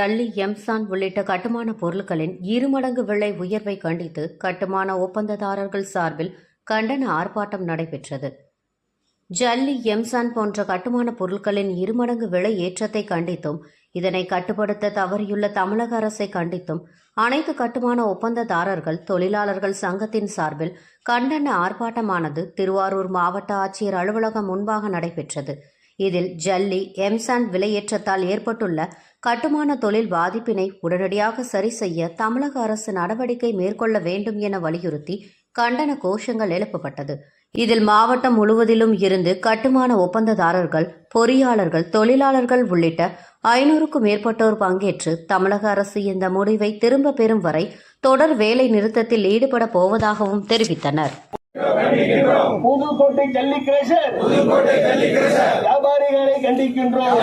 ஜல்லி, எம்சான் உள்ளிட்ட கட்டுமான பொருட்களின் இருமடங்கு விலை உயர்வை கண்டித்து கட்டுமான ஒப்பந்ததாரர்கள் சார்பில் கண்டன ஆர்ப்பாட்டம் நடைபெற்றது. ஜல்லி, எம்சான் போன்ற கட்டுமான பொருட்களின் இருமடங்கு விலை ஏற்றத்தை கண்டித்தும், இதனை கட்டுப்படுத்த தவறியுள்ள தமிழக அரசை கண்டித்தும் அனைத்து கட்டுமான ஒப்பந்ததாரர்கள் தொழிலாளர்கள் சங்கத்தின் சார்பில் கண்டன ஆர்ப்பாட்டமானது திருவாரூர் மாவட்ட ஆட்சியர் அலுவலகம் முன்பாக நடைபெற்றது. இதில் ஜல்லி, எம்சான் விலையேற்றத்தால் ஏற்பட்டுள்ள கட்டுமான தொழில் பாதிப்பினை உடனடியாக சரி செய்ய தமிழக அரசு நடவடிக்கை மேற்கொள்ள வேண்டும் என வலியுறுத்தி கண்டன கோஷங்கள் எழுப்பப்பட்டது. இதில் மாவட்டம் முழுவதிலும் இருந்து கட்டுமான ஒப்பந்ததாரர்கள், பொறியாளர்கள், தொழிலாளர்கள் உள்ளிட்ட 500க்கும் மேற்பட்டோர் பங்கேற்று தமிழக அரசு இந்த முடிவை திரும்ப பெறும் வரை தொடர் வேலை நிறுத்தத்தில் ஈடுபட போவதாகவும் தெரிவித்தனர். புதுக்கோட்டை ஜல்லி கிரஷர் வியாபாரிகளை கண்டிக்கின்றோம்.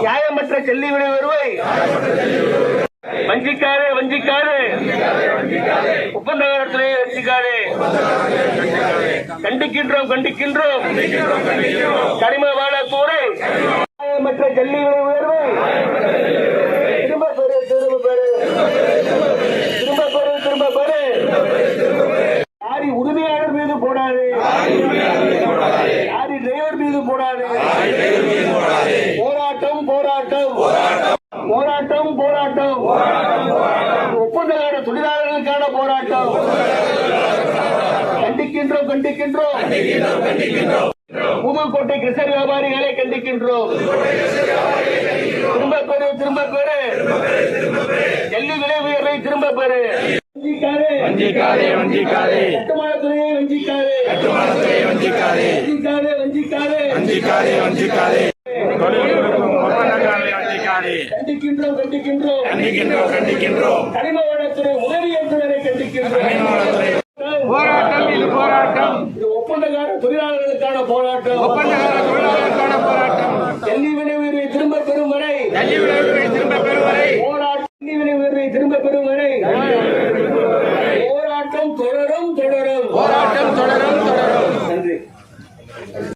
நியாயமற்ற ஜல்லி விலை உயர்வை வஞ்சிக்காரே ஒப்பந்தகாரத்திலே வஞ்சிக்காரே கண்டிக்கின்றோம். கனிம வளத்துறை நியாயமற்ற ஜல்லி விலை உயர்வை திரும்ப பெறு. லாரி உரிமையாளர் மீது போடாது, லாரி டிரைவர் மீது போடாது. போராட்டம் ஒப்பந்தகார தொழிலாளர்களுக்கான போராட்டம். கண்டிக்கின்றோம். புதுக்கோட்டை கிருஷ்ணர் வியாபாரிகளை கண்டிக்கின்றோம். திரும்ப பெறு. ஜல்லி விலை உயர்வை திரும்ப பெறு. வஞ்சிக்காரே. கட்டுமானத்துறையை வஞ்சிக்காரே. கண்டிக்கின்றோம். கனிம வளத்துறை உதவி இயக்குநரை கண்டிக்கின்றோம். போராட்டம் இது ஒப்பந்தகார தொழிலாளர்களுக்கான போராட்டம். ஜல்லி விலை உயர்வை திரும்ப பெறும் வரை